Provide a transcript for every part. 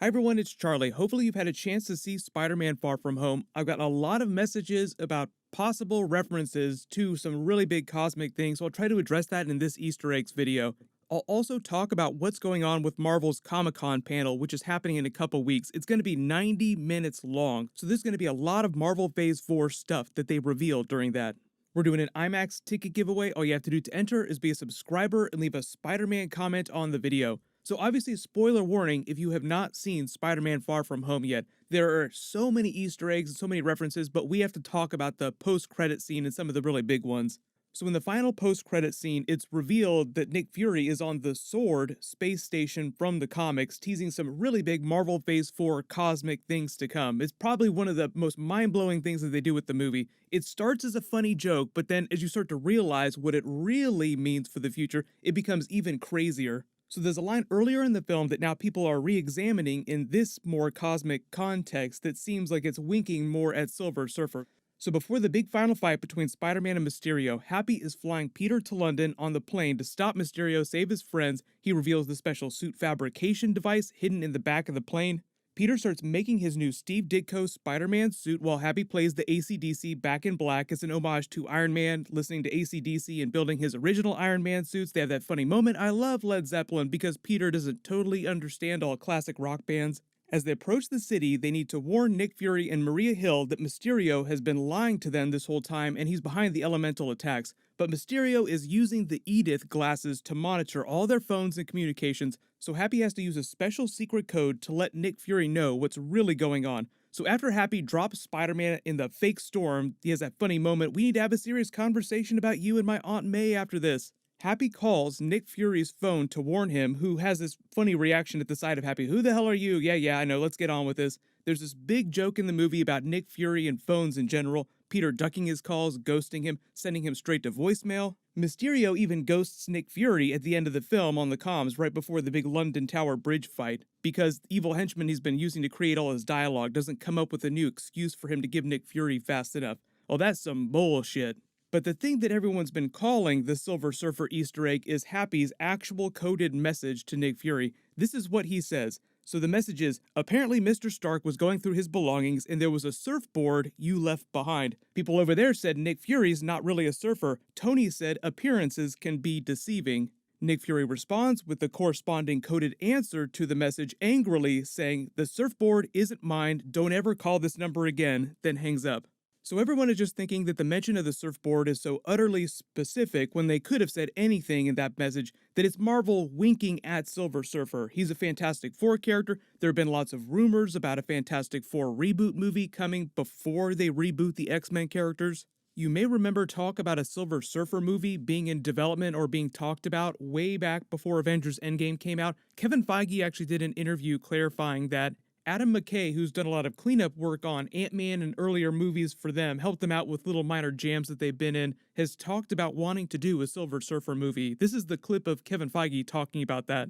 Hi everyone, it's Charlie. Hopefully you've had a chance to see Spider-Man Far From Home. I've got a lot of messages about possible references to some really big cosmic things, so I'll try to address that in this Easter eggs video. I'll also talk about what's going on with Marvel's Comic-Con panel, which is happening in a couple weeks. It's going to be 90 minutes long, so there's going to be a lot of Marvel Phase 4 stuff that they revealed during that. We're doing an IMAX ticket giveaway. All you have to do to enter is be a subscriber and leave a Spider-Man comment on the video. So obviously, spoiler warning if you have not seen Spider-Man Far From Home yet. There are so many Easter eggs and so many references, but we have to talk about the post-credit scene and some of the really big ones. So in the final post-credit scene, it's revealed that Nick Fury is on the SWORD space station from the comics, teasing some really big Marvel Phase 4 cosmic things to come. It's probably one of the most mind-blowing things that they do with the movie. It starts as a funny joke, but then as you start to realize what it really means for the future, it becomes even crazier. So there's a line earlier in the film that now people are re-examining in this more cosmic context that seems like it's winking more at Silver Surfer. So before the big final fight between Spider-Man and Mysterio, Happy is flying Peter to London on the plane to stop Mysterio, save his friends. He reveals the special suit fabrication device hidden in the back of the plane. Peter starts making his new Steve Ditko Spider-Man suit while Happy plays the AC/DC Back in Black as an homage to Iron Man, listening to AC/DC and building his original Iron Man suits. They have that funny moment. I love Led Zeppelin because Peter doesn't totally understand all classic rock bands. As they approach the city, they need to warn Nick Fury and Maria Hill that Mysterio has been lying to them this whole time and he's behind the elemental attacks. But Mysterio is using the Edith glasses to monitor all their phones and communications, so Happy has to use a special secret code to let Nick Fury know what's really going on. So after Happy drops Spider-Man in the fake storm, he has that funny moment, "We need to have a serious conversation about you and my Aunt May after this." Happy calls Nick Fury's phone to warn him, who has this funny reaction at the sight of Happy. "Who the hell are you? Yeah, I know, let's get on with this." There's this big joke in the movie about Nick Fury and phones in general, Peter ducking his calls, ghosting him, sending him straight to voicemail. Mysterio even ghosts Nick Fury at the end of the film on the comms right before the big London Tower Bridge fight, because the evil henchman he's been using to create all his dialogue doesn't come up with a new excuse for him to give Nick Fury fast enough. Oh, that's some bullshit. But the thing that everyone's been calling the Silver Surfer Easter egg is Happy's actual coded message to Nick Fury. This is what he says. So the message is, apparently Mr. Stark was going through his belongings and there was a surfboard you left behind. People over there said Nick Fury's not really a surfer. Tony said appearances can be deceiving. Nick Fury responds with the corresponding coded answer to the message angrily saying, "The surfboard isn't mine, don't ever call this number again," then hangs up. So everyone is just thinking that the mention of the surfboard is so utterly specific when they could have said anything in that message that it's Marvel winking at Silver Surfer. He's a Fantastic Four character. There have been lots of rumors about a Fantastic Four reboot movie coming before they reboot the X-Men characters. You may remember talk about a Silver Surfer movie being in development or being talked about way back before Avengers Endgame came out. Kevin Feige actually did an interview clarifying that Adam McKay, who's done a lot of cleanup work on Ant-Man and earlier movies for them, helped them out with little minor jams that they've been in, has talked about wanting to do a Silver Surfer movie. This is the clip of Kevin Feige talking about that.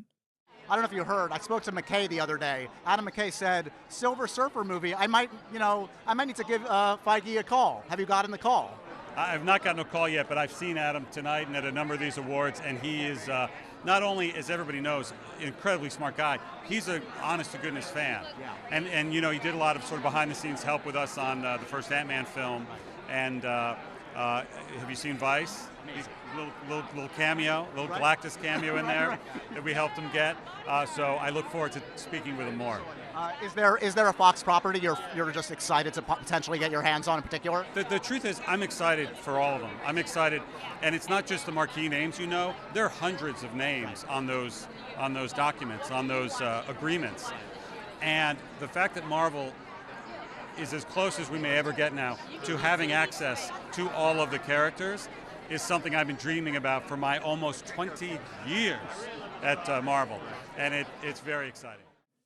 I don't know if you heard, I spoke to McKay the other day. Adam McKay said, Silver Surfer movie, I might need to give Feige a call. Have you gotten the call? I've not gotten a call yet, but I've seen Adam tonight and at a number of these awards, and he is not only, as everybody knows, an incredibly smart guy, he's an honest-to-goodness fan. Yeah. And you know, he did a lot of sort of behind-the-scenes help with us on the first Ant-Man film. And have you seen Vice? He's a little cameo, a little Galactus cameo in there that we helped him get. So I look forward to speaking with him more. Is there a Fox property you're just excited to potentially get your hands on in particular? The truth is, I'm excited for all of them. I'm excited, and it's not just the marquee names. You know, there are hundreds of names on those documents, on those agreements, and the fact that Marvel is as close as we may ever get now to having access to all of the characters is something I've been dreaming about for my almost 20 years at Marvel, and it's very exciting.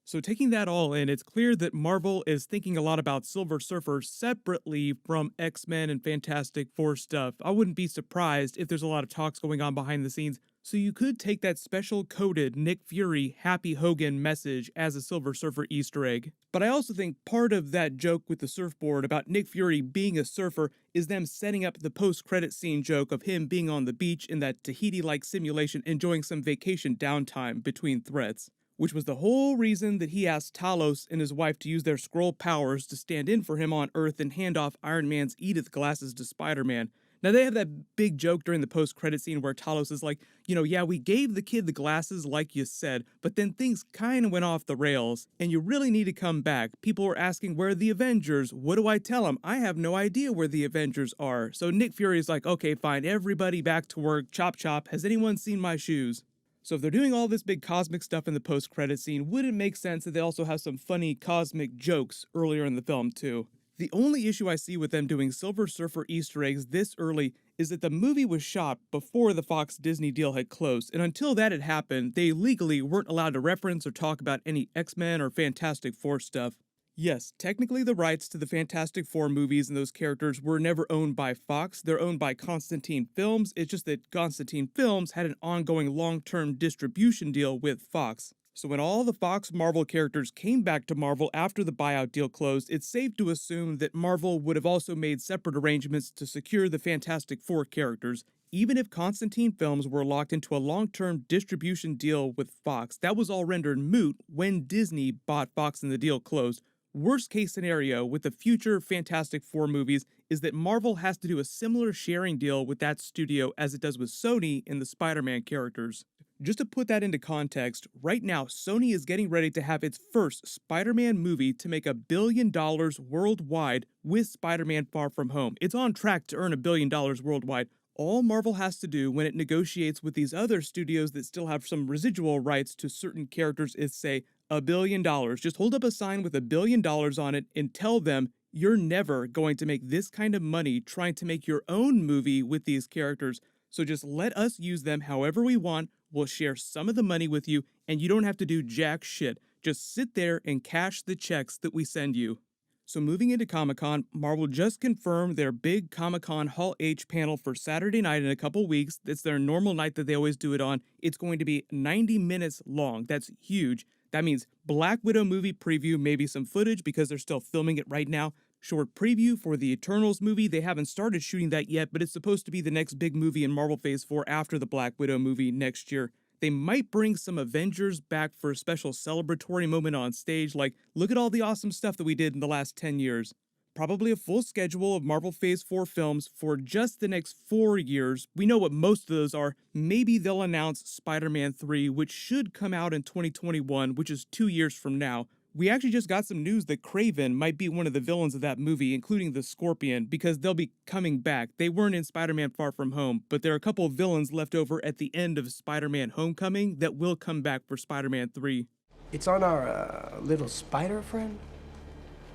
So taking that all in, it's clear that Marvel is thinking a lot about Silver Surfer separately from X-Men and Fantastic Four stuff. I wouldn't be surprised if there's a lot of talks going on behind the scenes. So you could take that special coded Nick Fury, Happy Hogan message as a Silver Surfer Easter egg. But I also think part of that joke with the surfboard about Nick Fury being a surfer is them setting up the post-credit scene joke of him being on the beach in that Tahiti-like simulation enjoying some vacation downtime between threats. which was the whole reason that he asked Talos and his wife to use their Skrull powers to stand in for him on Earth and hand off Iron Man's Edith glasses to Spider-Man. Now, they have that big joke during the post-credit scene where Talos is like, yeah, we gave the kid the glasses like you said, but then things kind of went off the rails, and you really need to come back. People were asking, where are the Avengers? What do I tell them? I have no idea where the Avengers are. So Nick Fury is like, okay, fine, everybody back to work, chop chop, has anyone seen my shoes? So if they're doing all this big cosmic stuff in the post-credit scene, would it make sense that they also have some funny cosmic jokes earlier in the film too? The only issue I see with them doing Silver Surfer Easter eggs this early is that the movie was shot before the Fox Disney deal had closed, and until that had happened, they legally weren't allowed to reference or talk about any X-Men or Fantastic Four stuff. Yes, technically the rights to the Fantastic Four movies and those characters were never owned by Fox, they're owned by Constantine Films, it's just that Constantine Films had an ongoing long-term distribution deal with Fox. So when all the Fox Marvel characters came back to Marvel after the buyout deal closed, it's safe to assume that Marvel would have also made separate arrangements to secure the Fantastic Four characters. Even if Constantine Films were locked into a long-term distribution deal with Fox, that was all rendered moot when Disney bought Fox and the deal closed. Worst case scenario with the future Fantastic Four movies is that Marvel has to do a similar sharing deal with that studio as it does with Sony in the Spider-Man characters. Just to put that into context, right now Sony is getting ready to have its first Spider-Man movie to make $1 billion worldwide with Spider-Man Far From Home. It's on track to earn $1 billion worldwide. All Marvel has to do when it negotiates with these other studios that still have some residual rights to certain characters is say, $1 billion. Just hold up a sign with $1 billion on it and tell them you're never going to make this kind of money trying to make your own movie with these characters. So just let us use them however we want. We'll share some of the money with you, and you don't have to do jack shit. Just sit there and cash the checks that we send you. So moving into Comic-Con, Marvel just confirmed their big Comic-Con Hall H panel for Saturday night in a couple weeks. It's their normal night that they always do it on. It's going to be 90 minutes long. That's huge. That means Black Widow movie preview, maybe some footage because they're still filming it right now. Short preview for the Eternals movie. They haven't started shooting that yet, but it's supposed to be the next big movie in Marvel Phase 4 after the Black Widow movie next year. They might bring some Avengers back for a special celebratory moment on stage, like, look at all the awesome stuff that we did in the last 10 years. Probably a full schedule of Marvel Phase 4 films for just the next 4 years. We know what most of those are. Maybe they'll announce Spider-Man 3, which should come out in 2021, which is 2 years from now. We actually just got some news that Kraven might be one of the villains of that movie, including the Scorpion, because they'll be coming back. They weren't in Spider-Man Far From Home, but there are a couple of villains left over at the end of Spider-Man Homecoming that will come back for Spider-Man 3. It's on our little spider friend.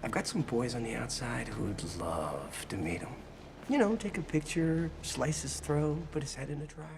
I've got some boys on the outside who'd love to meet him. You know, take a picture, slice his throat, put his head in a dryer.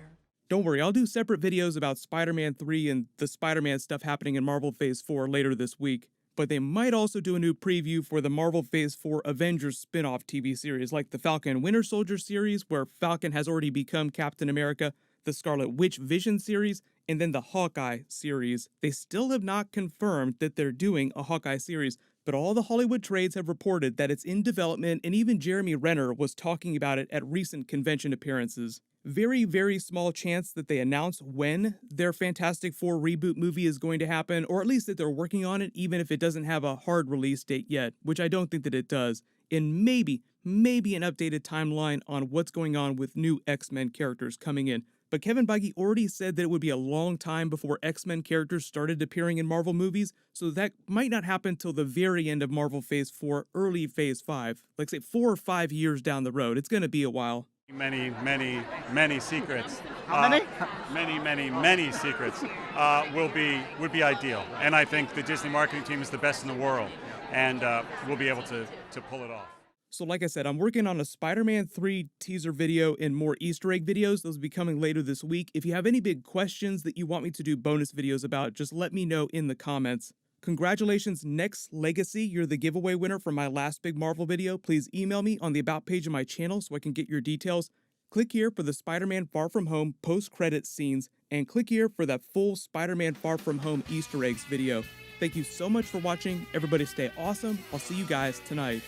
Don't worry, I'll do separate videos about Spider-Man 3 and the Spider-Man stuff happening in Marvel Phase 4 later this week. But they might also do a new preview for the Marvel Phase 4 Avengers spin-off TV series, like the Falcon and Winter Soldier series, where Falcon has already become Captain America, the Scarlet Witch Vision series, and then the Hawkeye series. They still have not confirmed that they're doing a Hawkeye series, but all the Hollywood trades have reported that it's in development, and even Jeremy Renner was talking about it at recent convention appearances. Very, very small chance that they announce when their Fantastic Four reboot movie is going to happen, or at least that they're working on it, even if it doesn't have a hard release date yet, which I don't think that it does. And maybe an updated timeline on what's going on with new X-Men characters coming in. But Kevin Feige already said that it would be a long time before X-Men characters started appearing in Marvel movies, so that might not happen till the very end of Marvel Phase 4, early Phase 5. Like say 4 or 5 years down the road. It's gonna be a while. Many secrets. How many? Many secrets would be ideal. And I think the Disney marketing team is the best in the world, and we'll be able to pull it off. So like I said, I'm working on a Spider-Man 3 teaser video and more Easter egg videos. Those will be coming later this week. If you have any big questions that you want me to do bonus videos about, just let me know in the comments. Congratulations, Next Legacy. You're the giveaway winner for my last big Marvel video. Please email me on the About page of my channel so I can get your details. Click here for the Spider-Man Far From Home post-credit scenes, and click here for that full Spider-Man Far From Home Easter eggs video. Thank you so much for watching. Everybody stay awesome. I'll see you guys tonight.